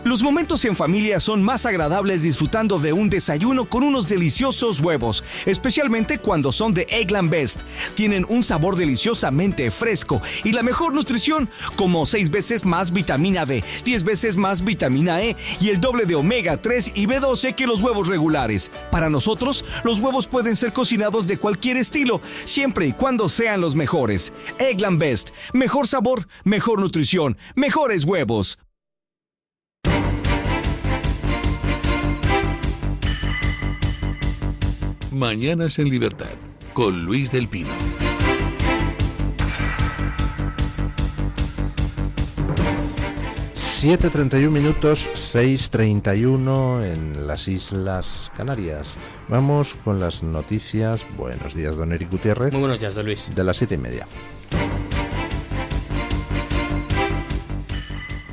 Los momentos en familia son más agradables disfrutando de un desayuno con unos deliciosos huevos, especialmente cuando son de Eggland Best. Tienen un sabor deliciosamente fresco y la mejor nutrición, como 6 veces más vitamina D, 10 veces más vitamina E y el doble de omega 3 y B12 que los huevos regulares. Para nosotros, los huevos pueden ser cocinados de cualquier estilo, siempre y cuando sean los mejores. Eggland Best, mejor sabor, mejor nutrición, mejores huevos. Mañanas en Libertad, con Luis del Pino. (7:31), 6:31 en las Islas Canarias. Vamos con las noticias. Buenos días, don Eric Gutiérrez. Muy buenos días, don Luis. De las 7:30.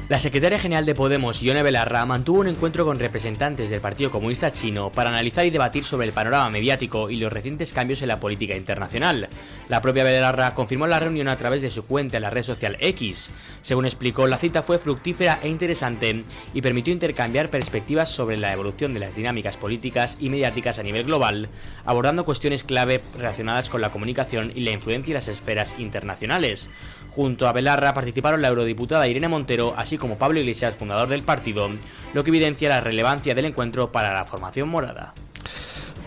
La secretaria general de Podemos, Yone Belarra, mantuvo un encuentro con representantes del Partido Comunista Chino para analizar y debatir sobre el panorama mediático y los recientes cambios en la política internacional. La propia Belarra confirmó la reunión a través de su cuenta en la red social X. Según explicó, la cita fue fructífera e interesante y permitió intercambiar perspectivas sobre la evolución de las dinámicas políticas y mediáticas a nivel global, abordando cuestiones clave relacionadas con la comunicación y la influencia en las esferas internacionales. Junto a Belarra participaron la eurodiputada Irene Montero, así como Pablo Iglesias, fundador del partido, lo que evidencia la relevancia del encuentro para la formación morada.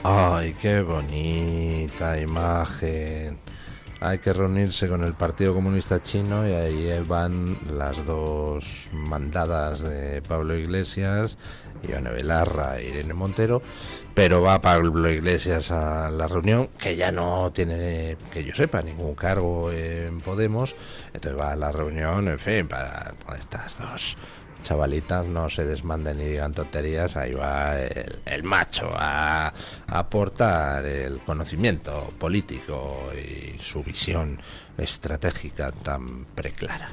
¡Ay, qué bonita imagen! Hay que reunirse con el Partido Comunista Chino y ahí van las dos mandadas de Pablo Iglesias, Yone Belarra e Irene Montero, pero va Pablo Iglesias a la reunión, que ya no tiene, que yo sepa, ningún cargo en Podemos, entonces va a la reunión, en fin, para estas dos chavalitas no se desmanden y digan tonterías. Ahí va el macho a aportar el conocimiento político y su visión estratégica tan preclara.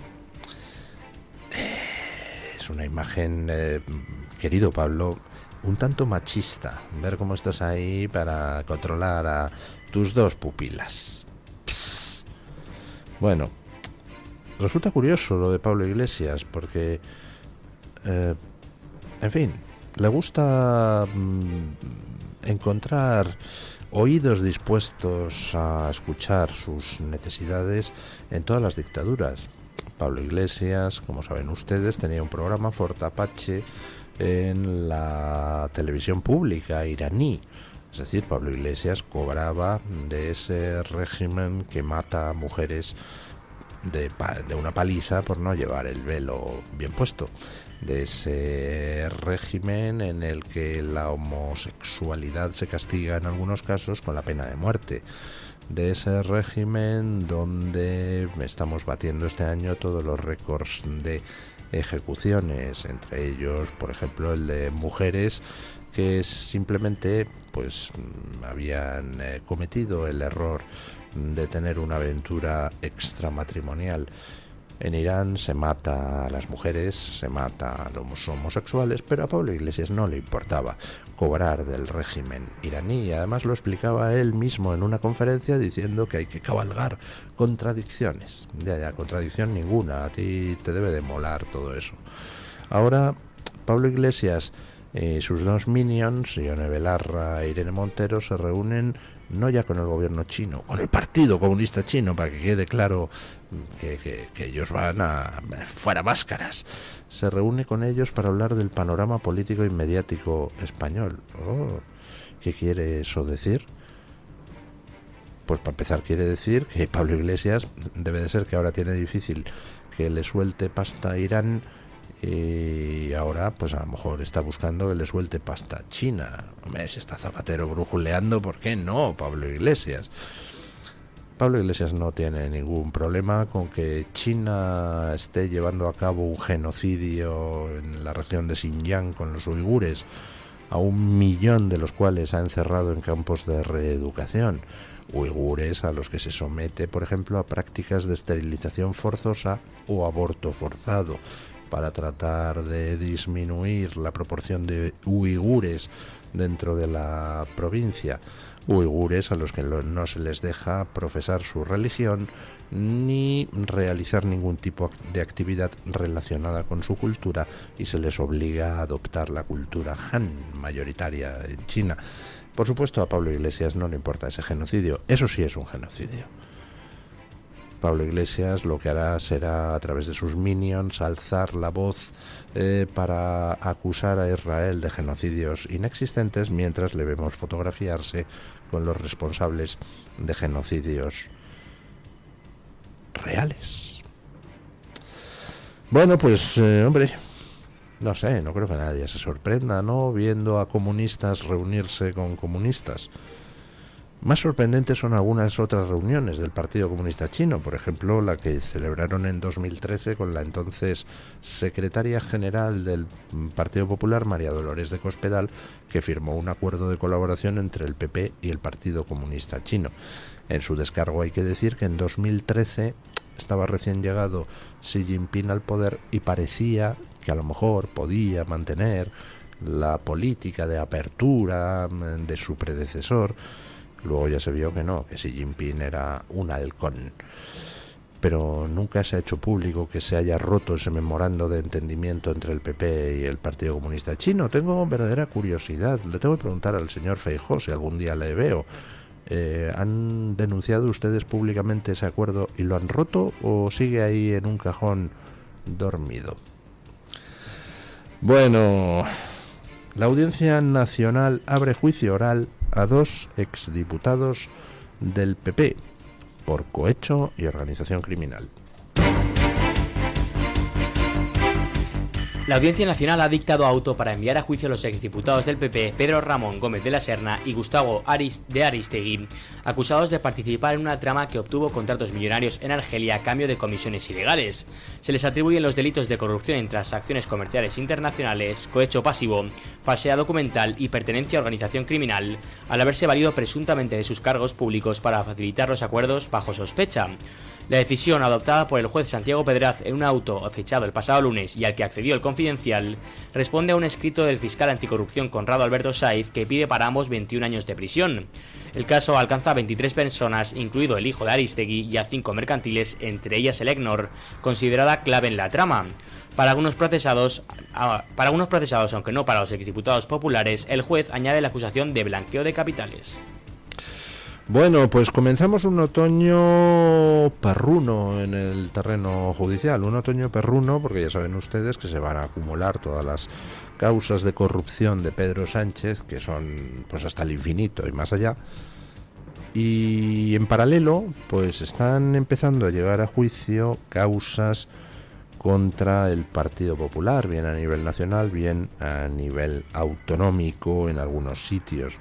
Es una imagen, querido Pablo, un tanto machista, ver cómo estás ahí para controlar a tus dos pupilas. Psst. Bueno, resulta curioso lo de Pablo Iglesias, porque en fin, le gusta encontrar oídos dispuestos a escuchar sus necesidades en todas las dictaduras. Pablo Iglesias, como saben ustedes, tenía un programa Fort Apache en la televisión pública iraní. Es decir, Pablo Iglesias cobraba de ese régimen que mata a mujeres de una paliza por no llevar el velo bien puesto, de ese régimen en el que la homosexualidad se castiga en algunos casos con la pena de muerte, de ese régimen donde estamos batiendo este año todos los récords de ejecuciones, entre ellos, por ejemplo, el de mujeres que simplemente pues habían cometido el error de tener una aventura extramatrimonial. En Irán se mata a las mujeres, se mata a los homosexuales, pero a Pablo Iglesias no le importaba cobrar del régimen iraní, y además lo explicaba él mismo en una conferencia diciendo que hay que cabalgar contradicciones. Ya, contradicción ninguna, a ti te debe de molar todo eso. Ahora, Pablo Iglesias y sus dos minions, Yone Belarra e Irene Montero, se reúnen no ya con el gobierno chino, con el Partido Comunista Chino, para que quede claro que ellos van a fuera máscaras. Se reúne con ellos para hablar del panorama político y mediático español. ¿Qué quiere eso decir? Pues para empezar quiere decir que Pablo Iglesias debe de ser que ahora tiene difícil que le suelte pasta a Irán, y ahora pues a lo mejor está buscando que le suelte pasta a China. Hombre, si está Zapatero brujuleando, ¿por qué no Pablo Iglesias? Pablo Iglesias no tiene ningún problema con que China esté llevando a cabo un genocidio en la región de Xinjiang con los uigures, a 1 millón de los cuales ha encerrado en campos de reeducación. Uigures a los que se somete, por ejemplo, a prácticas de esterilización forzosa o aborto forzado. para tratar de disminuir la proporción de uigures dentro de la provincia. Uigures a los que no se les deja profesar su religión ni realizar ningún tipo de actividad relacionada con su cultura, y se les obliga a adoptar la cultura Han, mayoritaria en China. Por supuesto, a Pablo Iglesias no le importa ese genocidio. Eso sí es un genocidio. Pablo Iglesias lo que hará será, a través de sus minions, alzar la voz para acusar a Israel de genocidios inexistentes, mientras le vemos fotografiarse con los responsables de genocidios reales. Bueno, pues, hombre, no sé, no creo que nadie se sorprenda, ¿no?, viendo a comunistas reunirse con comunistas. Más sorprendentes son algunas otras reuniones del Partido Comunista Chino, por ejemplo, la que celebraron en 2013 con la entonces secretaria general del Partido Popular, María Dolores de Cospedal, que firmó un acuerdo de colaboración entre el PP y el Partido Comunista Chino. En su descargo hay que decir que en 2013 estaba recién llegado Xi Jinping al poder y parecía que a lo mejor podía mantener la política de apertura de su predecesor. Luego ya se vio que no, que Xi Jinping era un halcón. Pero nunca se ha hecho público que se haya roto ese memorando de entendimiento entre el PP y el Partido Comunista Chino. Tengo verdadera curiosidad. Le tengo que preguntar al señor Feijóo si algún día le veo. ¿Han denunciado ustedes públicamente ese acuerdo y lo han roto, o sigue ahí en un cajón dormido? Bueno, la Audiencia Nacional abre juicio oral a 2 exdiputados del PP por cohecho y organización criminal. La Audiencia Nacional ha dictado auto para enviar a juicio a los exdiputados del PP Pedro Ramón Gómez de la Serna y Gustavo de Aristegui, acusados de participar en una trama que obtuvo contratos millonarios en Argelia a cambio de comisiones ilegales. Se les atribuyen los delitos de corrupción en transacciones comerciales internacionales, cohecho pasivo, falsedad documental y pertenencia a organización criminal, al haberse valido presuntamente de sus cargos públicos para facilitar los acuerdos bajo sospecha. La decisión adoptada por el juez Santiago Pedraz en un auto fechado el pasado lunes y al que accedió el Confidencial responde a un escrito del fiscal anticorrupción Conrado Alberto Saiz, que pide para ambos 21 años de prisión. El caso alcanza a 23 personas, incluido el hijo de Aristegui, y a 5 mercantiles, entre ellas Elecnor, considerada clave en la trama. Para algunos procesados, aunque no para los exdiputados populares, el juez añade la acusación de blanqueo de capitales. Bueno, pues comenzamos un otoño perruno en el terreno judicial. Un otoño perruno porque ya saben ustedes que se van a acumular todas las causas de corrupción de Pedro Sánchez, que son pues hasta el infinito y más allá. Y en paralelo, pues están empezando a llegar a juicio causas contra el Partido Popular, bien a nivel nacional, bien a nivel autonómico en algunos sitios.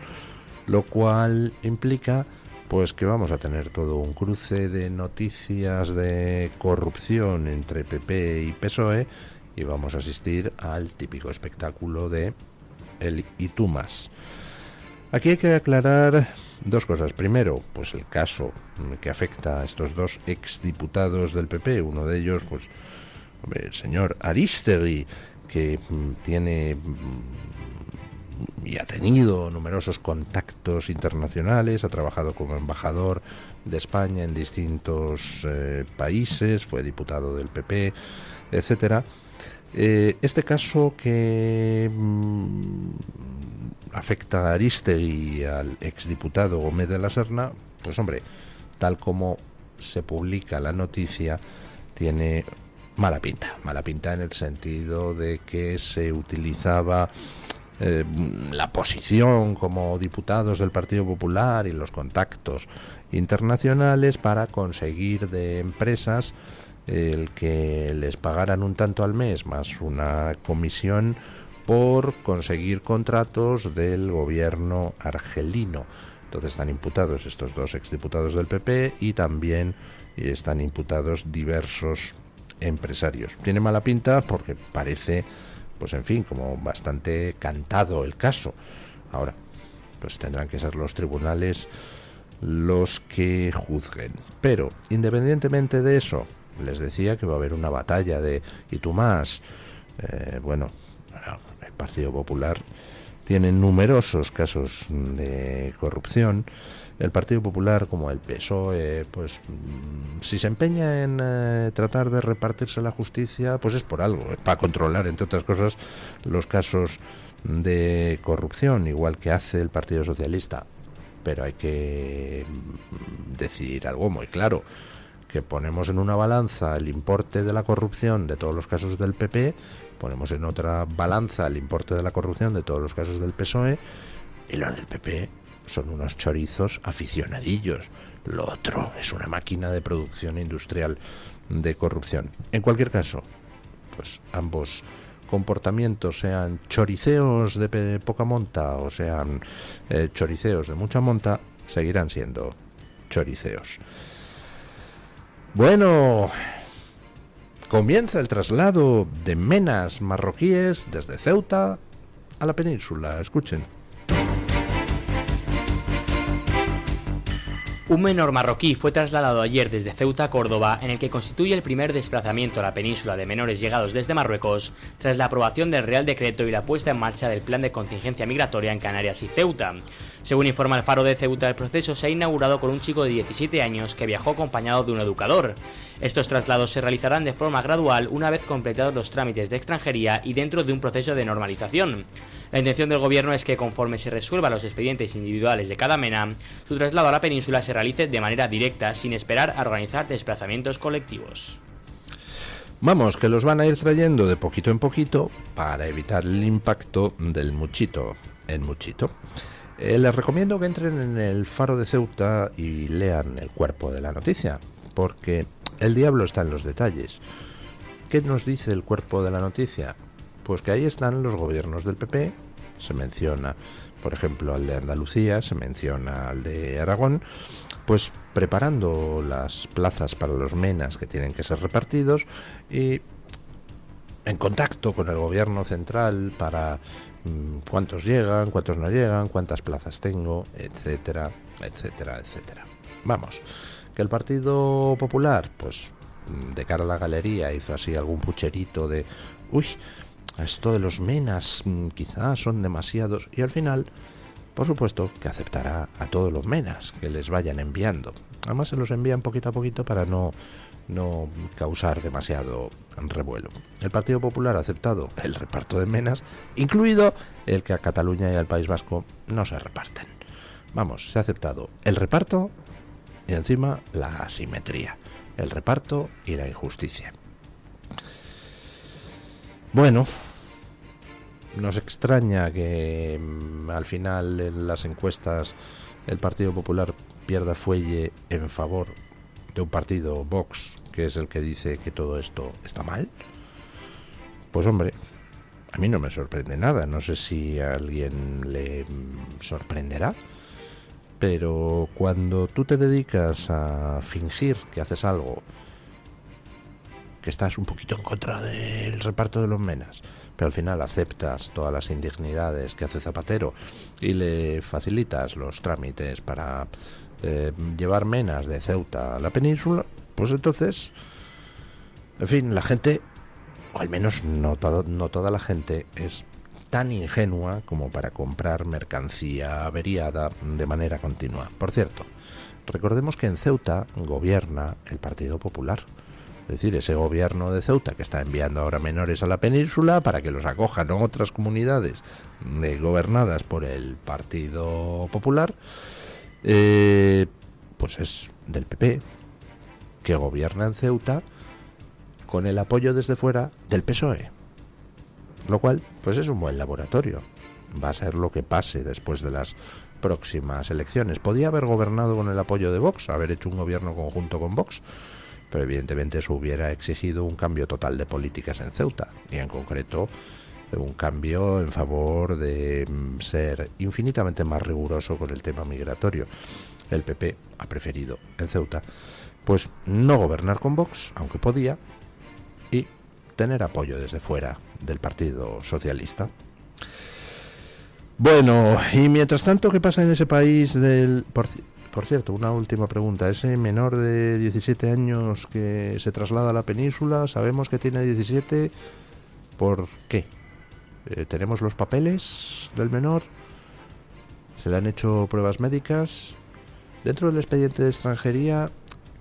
Lo cual implica pues que vamos a tener todo un cruce de noticias de corrupción entre PP y PSOE, y vamos a asistir al típico espectáculo de el y tú más. Aquí hay que aclarar 2 cosas. Primero, pues el caso que afecta a estos 2 exdiputados del PP, uno de ellos, pues el señor Aristegui, que tiene y ha tenido numerosos contactos internacionales, ha trabajado como embajador de España en distintos países, fue diputado del PP, etcétera. Este caso que afecta a Aristegui y al exdiputado Gómez de la Serna, pues hombre, tal como se publica la noticia, tiene mala pinta en el sentido de que se utilizaba la posición como diputados del Partido Popular y los contactos internacionales para conseguir de empresas el que les pagaran un tanto al mes más una comisión por conseguir contratos del gobierno argelino. Entonces están imputados estos 2 exdiputados del PP y también están imputados diversos empresarios. Tiene mala pinta porque parece, pues en fin, como bastante cantado el caso. Ahora, pues tendrán que ser los tribunales los que juzguen. Pero, independientemente de eso, les decía que va a haber una batalla de ¿y tú más? Bueno, el Partido Popular tiene numerosos casos de corrupción. El Partido Popular, como el PSOE, pues si se empeña en tratar de repartirse la justicia, pues es por algo, para controlar, entre otras cosas, los casos de corrupción, igual que hace el Partido Socialista. Pero hay que decir algo muy claro, que ponemos en una balanza el importe de la corrupción de todos los casos del PP, ponemos en otra balanza el importe de la corrupción de todos los casos del PSOE, y los del PP son unos chorizos aficionadillos. Lo otro es una máquina de producción industrial de corrupción. En cualquier caso, pues ambos comportamientos, sean choriceos de poca monta o sean choriceos de mucha monta, seguirán siendo choriceos. Bueno, comienza el traslado de menas marroquíes desde Ceuta a la península. Escuchen. Un menor marroquí fue trasladado ayer desde Ceuta a Córdoba, en el que constituye el primer desplazamiento a la península de menores llegados desde Marruecos, tras la aprobación del Real Decreto y la puesta en marcha del Plan de Contingencia Migratoria en Canarias y Ceuta. Según informa el Faro de Ceuta, el proceso se ha inaugurado con un chico de 17 años que viajó acompañado de un educador. Estos traslados se realizarán de forma gradual una vez completados los trámites de extranjería y dentro de un proceso de normalización. La intención del gobierno es que, conforme se resuelvan los expedientes individuales de cada mena, su traslado a la península se realice de manera directa, sin esperar a organizar desplazamientos colectivos. Vamos, que los van a ir trayendo de poquito en poquito para evitar el impacto del muchito en muchito. Les recomiendo que entren en el Faro de Ceuta y lean el cuerpo de la noticia, porque el diablo está en los detalles. ¿Qué nos dice el cuerpo de la noticia? Pues que ahí están los gobiernos del PP, se menciona, por ejemplo, al de Andalucía, se menciona al de Aragón, pues preparando las plazas para los menas que tienen que ser repartidos y en contacto con el gobierno central para cuántos llegan, cuántos no llegan, cuántas plazas tengo, etcétera, etcétera, etcétera. Vamos, que el Partido Popular, pues de cara a la galería hizo así algún pucherito de uy, esto de los menas quizás son demasiados, y al final, por supuesto, que aceptará a todos los menas que les vayan enviando. Además se los envían poquito a poquito para no causar demasiado revuelo. El Partido Popular ha aceptado el reparto de menas, incluido el que a Cataluña y al País Vasco no se reparten. Vamos, se ha aceptado el reparto y encima la asimetría, el reparto y la injusticia. Bueno, nos extraña que al final en las encuestas el Partido Popular pierda fuelle en favor de un partido, Vox, que es el que dice que todo esto está mal. Pues hombre, a mí no me sorprende nada, no sé si a alguien le sorprenderá, pero cuando tú te dedicas a fingir que haces algo, que estás un poquito en contra del reparto de los menas, pero al final aceptas todas las indignidades que hace Zapatero y le facilitas los trámites para llevar menas de Ceuta a la península, pues entonces, en fin, la gente, o al menos no toda la gente, es tan ingenua como para comprar mercancía averiada de manera continua. Por cierto, recordemos que en Ceuta gobierna el Partido Popular. Es decir, ese gobierno de Ceuta que está enviando ahora menores a la península para que los acojan otras comunidades gobernadas por el Partido Popular, pues es del PP, que gobierna en Ceuta con el apoyo desde fuera del PSOE. Lo cual, pues es un buen laboratorio. Va a ser lo que pase después de las próximas elecciones. Podía haber gobernado con el apoyo de Vox, haber hecho un gobierno conjunto con Vox, pero evidentemente eso hubiera exigido un cambio total de políticas en Ceuta, y en concreto un cambio en favor de ser infinitamente más riguroso con el tema migratorio. El PP ha preferido en Ceuta pues no gobernar con Vox, aunque podía, y tener apoyo desde fuera del Partido Socialista. Bueno, y mientras tanto, ¿qué pasa en ese país del...? Por cierto, una última pregunta. Ese menor de 17 años que se traslada a la península, ¿sabemos que tiene 17? ¿Por qué? ¿Tenemos los papeles del menor? ¿Se le han hecho pruebas médicas? Dentro del expediente de extranjería,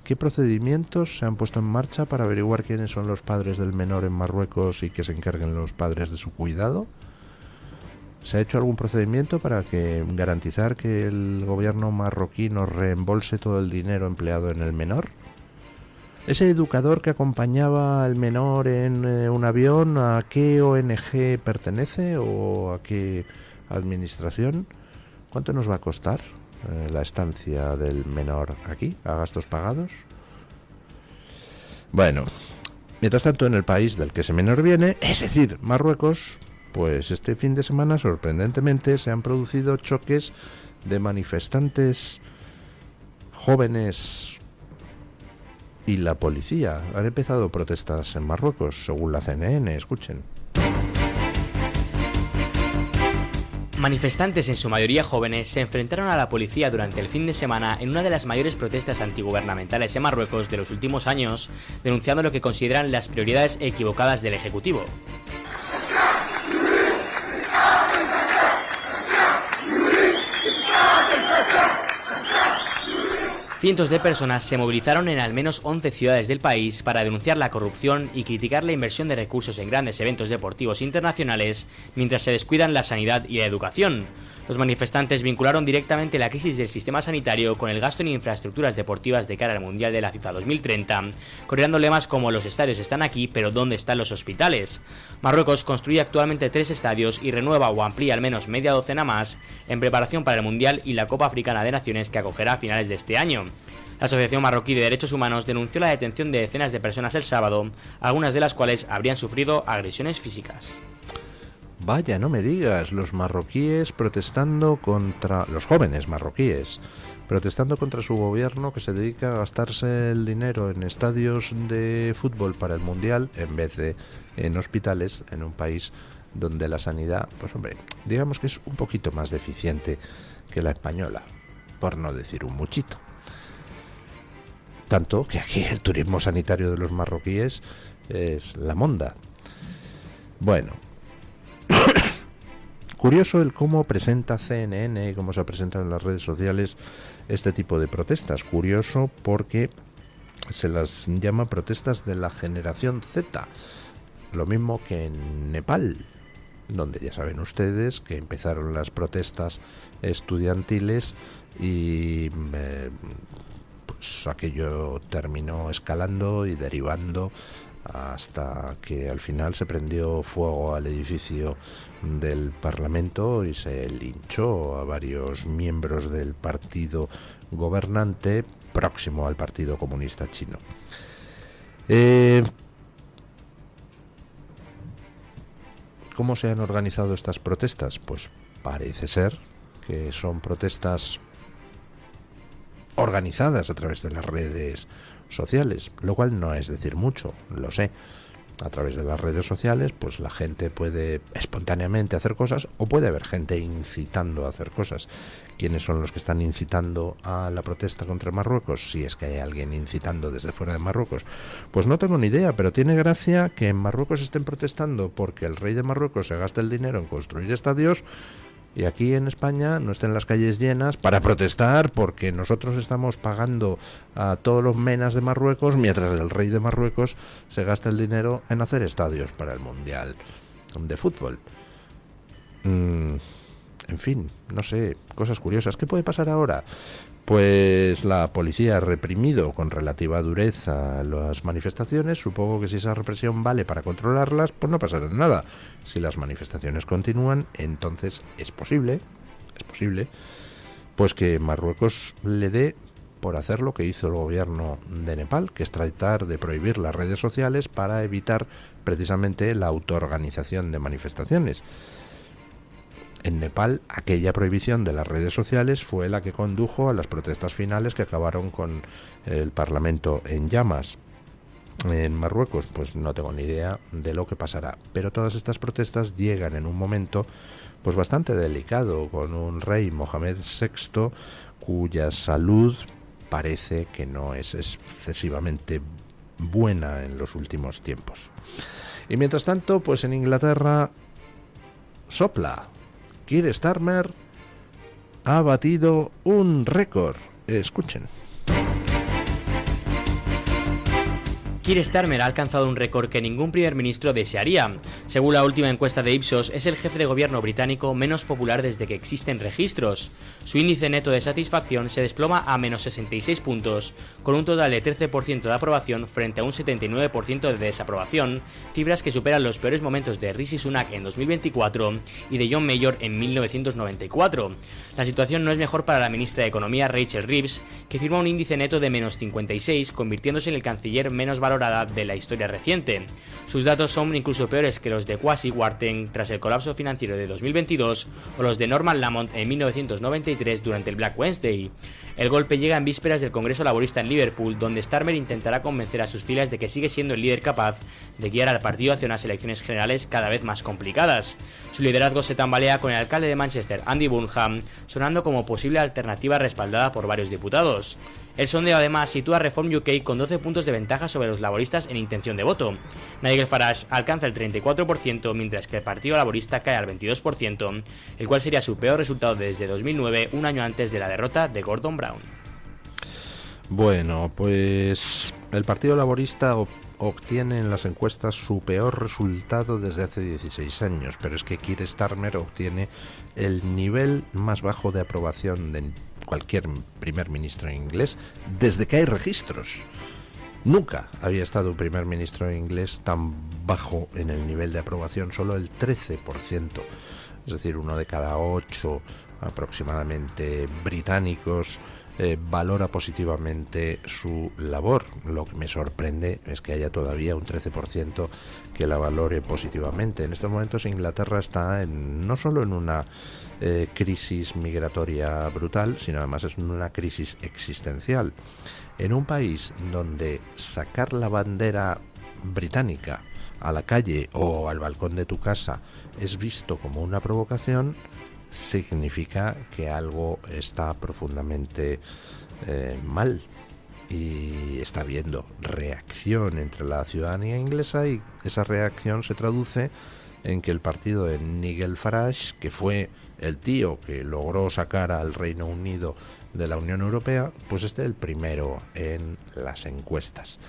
¿qué procedimientos se han puesto en marcha para averiguar quiénes son los padres del menor en Marruecos y que se encarguen los padres de su cuidado? ¿Se ha hecho algún procedimiento para garantizar que el gobierno marroquí nos reembolse todo el dinero empleado en el menor? ¿Ese educador que acompañaba al menor en un avión, a qué ONG pertenece o a qué administración? ¿Cuánto nos va a costar la estancia del menor aquí, a gastos pagados? Bueno, mientras tanto, en el país del que ese menor viene, es decir, Marruecos, pues este fin de semana, sorprendentemente, se han producido choques de manifestantes jóvenes y la policía. Han empezado protestas en Marruecos, según la CNN, escuchen. Manifestantes, en su mayoría jóvenes, se enfrentaron a la policía durante el fin de semana en una de las mayores protestas antigubernamentales en Marruecos de los últimos años, denunciando lo que consideran las prioridades equivocadas del Ejecutivo. Cientos de personas se movilizaron en al menos 11 ciudades del país para denunciar la corrupción y criticar la inversión de recursos en grandes eventos deportivos internacionales, mientras se descuidan la sanidad y la educación. Los manifestantes vincularon directamente la crisis del sistema sanitario con el gasto en infraestructuras deportivas de cara al Mundial de la FIFA 2030, coreando lemas como "los estadios están aquí, pero ¿dónde están los hospitales?". Marruecos construye actualmente 3 estadios y renueva o amplía al menos media docena más en preparación para el Mundial y la Copa Africana de Naciones, que acogerá a finales de este año. La Asociación Marroquí de Derechos Humanos denunció la detención de decenas de personas el sábado, algunas de las cuales habrían sufrido agresiones físicas. Vaya, no me digas, los marroquíes protestando contra... los jóvenes marroquíes protestando contra su gobierno, que se dedica a gastarse el dinero en estadios de fútbol para el Mundial en vez de en hospitales, en un país donde la sanidad, pues hombre, digamos que es un poquito más deficiente que la española, por no decir un muchito. Tanto que aquí el turismo sanitario de los marroquíes es la monda. Bueno, curioso el cómo presenta CNN y cómo se ha presentado en las redes sociales este tipo de protestas. Curioso porque se las llama protestas de la generación Z, lo mismo que en Nepal, donde ya saben ustedes que empezaron las protestas estudiantiles y pues aquello terminó escalando y derivando hasta que al final se prendió fuego al edificio del Parlamento y se linchó a varios miembros del partido gobernante próximo al Partido Comunista Chino. ¿Cómo se han organizado estas protestas? Pues parece ser que son protestas organizadas a través de las redes sociales, lo cual no es decir mucho, lo sé. A través de las redes sociales, pues la gente puede espontáneamente hacer cosas o puede haber gente incitando a hacer cosas. ¿Quiénes son los que están incitando a la protesta contra Marruecos? Si es que hay alguien incitando desde fuera de Marruecos, pues no tengo ni idea, pero tiene gracia que en Marruecos estén protestando porque el rey de Marruecos se gasta el dinero en construir estadios y aquí en España no estén las calles llenas para protestar porque nosotros estamos pagando a todos los menas de Marruecos mientras el rey de Marruecos se gasta el dinero en hacer estadios para el Mundial de fútbol. En fin, no sé, cosas curiosas. ¿Qué puede pasar ahora? Pues la policía ha reprimido con relativa dureza las manifestaciones. Supongo que si esa represión vale para controlarlas, pues no pasará nada. Si las manifestaciones continúan, entonces es posible, pues que Marruecos le dé por hacer lo que hizo el gobierno de Nepal, que es tratar de prohibir las redes sociales para evitar precisamente la autoorganización de manifestaciones. En Nepal, aquella prohibición de las redes sociales fue la que condujo a las protestas finales que acabaron con el Parlamento en llamas. En Marruecos, pues no tengo ni idea de lo que pasará. Pero todas estas protestas llegan en un momento pues bastante delicado, con un rey, Mohamed VI, cuya salud parece que no es excesivamente buena en los últimos tiempos. Y mientras tanto, pues en Inglaterra sopla. Keir Starmer ha batido un récord. Escuchen. Keir Starmer ha alcanzado un récord que ningún primer ministro desearía. Según la última encuesta de Ipsos, es el jefe de gobierno británico menos popular desde que existen registros. Su índice neto de satisfacción se desploma a menos 66 puntos, con un total de 13% de aprobación frente a un 79% de desaprobación, cifras que superan los peores momentos de Rishi Sunak en 2024 y de John Major en 1994. La situación no es mejor para la ministra de Economía, Rachel Reeves, que firma un índice neto de menos 56, convirtiéndose en el canciller menos valorada de la historia reciente. Sus datos son incluso peores que los de Kwasi Kwarteng tras el colapso financiero de 2022 o los de Norman Lamont en 1993 durante el Black Wednesday. El golpe llega en vísperas del Congreso Laborista en Liverpool, donde Starmer intentará convencer a sus filas de que sigue siendo el líder capaz de guiar al partido hacia unas elecciones generales cada vez más complicadas. Su liderazgo se tambalea con el alcalde de Manchester, Andy Burnham, sonando como posible alternativa respaldada por varios diputados. El sondeo además sitúa a Reform UK con 12 puntos de ventaja sobre los laboristas en intención de voto. Nigel Farage alcanza el 34%, mientras que el Partido Laborista cae al 22%, el cual sería su peor resultado desde 2009, un año antes de la derrota de Gordon Brown. Bueno, pues el Partido Laborista obtiene en las encuestas su peor resultado desde hace 16 años, pero es que Keir Starmer obtiene el nivel más bajo de aprobación de cualquier primer ministro inglés desde que hay registros. Nunca había estado un primer ministro inglés tan bajo en el nivel de aprobación, solo el 13%, es decir, 1 de cada 8 aproximadamente británicos valora positivamente su labor. Lo que me sorprende es que haya todavía un 13% que la valore positivamente. En estos momentos Inglaterra está no solo en una crisis migratoria brutal, sino además es una crisis existencial. En un país donde sacar la bandera británica a la calle o al balcón de tu casa es visto como una provocación, significa que algo está profundamente mal, y está habiendo reacción entre la ciudadanía inglesa, y esa reacción se traduce en que el partido de Nigel Farage, que fue el tío que logró sacar al Reino Unido de la Unión Europea, pues esté el primero en las encuestas.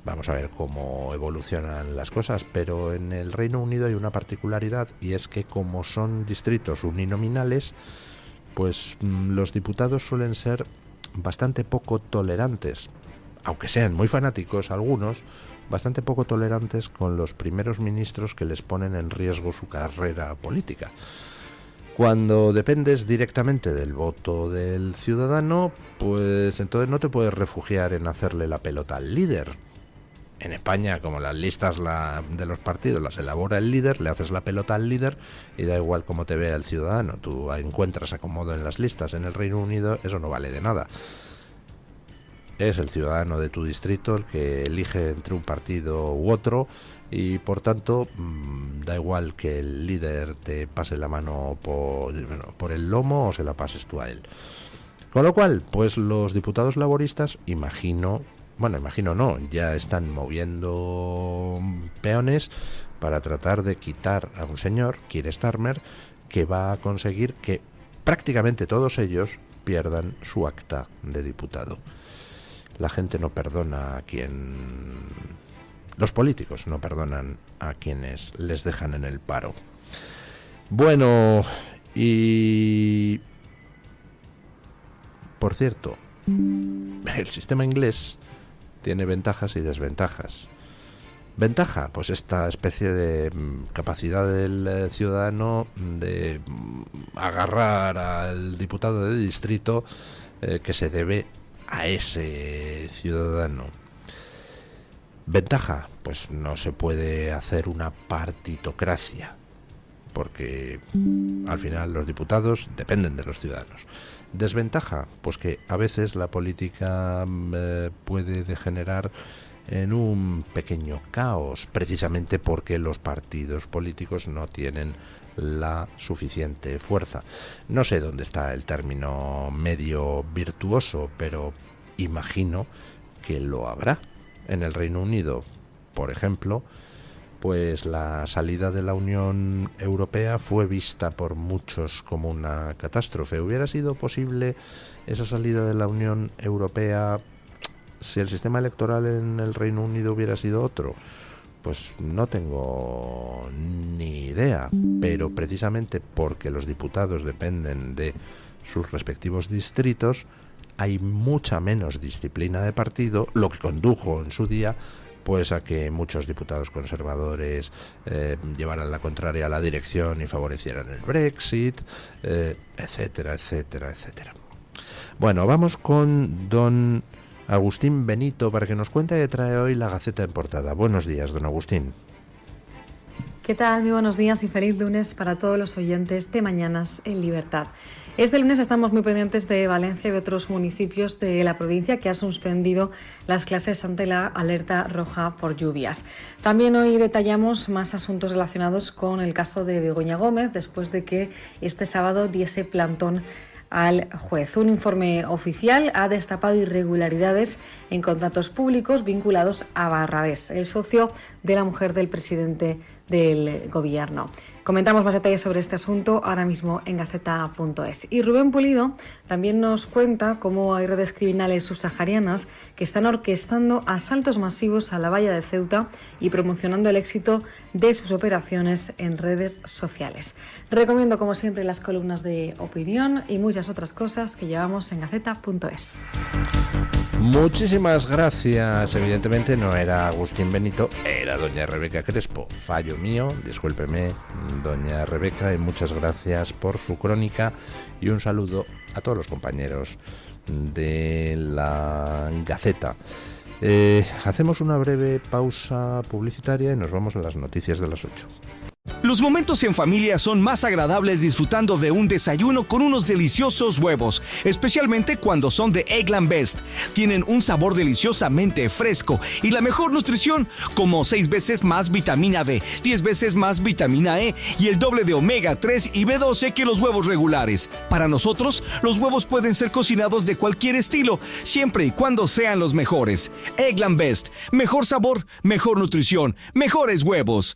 Vamos a ver cómo evolucionan las cosas, pero en el Reino Unido hay una particularidad, y es que como son distritos uninominales, pues los diputados suelen ser bastante poco tolerantes, aunque sean muy fanáticos algunos, bastante poco tolerantes con los primeros ministros que les ponen en riesgo su carrera política. Cuando dependes directamente del voto del ciudadano, pues entonces no te puedes refugiar en hacerle la pelota al líder. En España, como las listas de los partidos las elabora el líder, le haces la pelota al líder y da igual cómo te vea el ciudadano. Tú encuentras acomodo en las listas. En el Reino Unido eso no vale de nada. Es el ciudadano de tu distrito el que elige entre un partido u otro, y por tanto da igual que el líder te pase la mano por el lomo o se la pases tú a él. Con lo cual, pues los diputados laboristas, ya están moviendo peones para tratar de quitar a un señor, Keir Starmer, que va a conseguir que prácticamente todos ellos pierdan su acta de diputado. La gente no perdona a los políticos no perdonan a quienes les dejan en el paro. Bueno, y por cierto, el sistema inglés tiene ventajas y desventajas. Ventaja, pues esta especie de capacidad del ciudadano de agarrar al diputado de distrito que se debe a ese ciudadano. Ventaja, pues no se puede hacer una partitocracia, porque al final los diputados dependen de los ciudadanos. Desventaja, pues que a veces la política puede degenerar en un pequeño caos, precisamente porque los partidos políticos no tienen la suficiente fuerza. No sé dónde está el término medio virtuoso, pero imagino que lo habrá. En el Reino Unido, por ejemplo, pues la salida de la Unión Europea fue vista por muchos como una catástrofe. ¿Hubiera sido posible esa salida de la Unión Europea si el sistema electoral en el Reino Unido hubiera sido otro? Pues no tengo ni idea, pero precisamente porque los diputados dependen de sus respectivos distritos, hay mucha menos disciplina de partido, lo que condujo en su día pues a que muchos diputados conservadores llevaran la contraria a la dirección y favorecieran el Brexit, etcétera, etcétera, etcétera. Bueno, vamos con don Agustín Benito para que nos cuente qué trae hoy la Gaceta en portada. Buenos días, don Agustín. ¿Qué tal? Muy buenos días y feliz lunes para todos los oyentes de Mañanas en Libertad. Este lunes estamos muy pendientes de Valencia y de otros municipios de la provincia que han suspendido las clases ante la alerta roja por lluvias. También hoy detallamos más asuntos relacionados con el caso de Begoña Gómez después de que este sábado diese plantón al juez. Un informe oficial ha destapado irregularidades en contratos públicos vinculados a Barrabés, el socio de la mujer del presidente del gobierno. Comentamos más detalles sobre este asunto ahora mismo en Gaceta.es. Y Rubén Pulido también nos cuenta cómo hay redes criminales subsaharianas que están orquestando asaltos masivos a la valla de Ceuta y promocionando el éxito de sus operaciones en redes sociales. Recomiendo, como siempre, las columnas de opinión y muchas otras cosas que llevamos en Gaceta.es. Muchísimas gracias. Evidentemente no era Agustín Benito, era doña Rebeca Crespo. Fallo mío, discúlpeme, doña Rebeca, y muchas gracias por su crónica y un saludo a todos los compañeros de la Gaceta. Hacemos una breve pausa publicitaria y nos vamos a las noticias de las 8. Los momentos en familia son más agradables disfrutando de un desayuno con unos deliciosos huevos, especialmente cuando son de Eggland Best. Tienen un sabor deliciosamente fresco y la mejor nutrición, como 6 veces más vitamina B, 10 veces más vitamina E y el doble de omega 3 y B12 que los huevos regulares. Para nosotros, los huevos pueden ser cocinados de cualquier estilo, siempre y cuando sean los mejores. Eggland Best, mejor sabor, mejor nutrición, mejores huevos.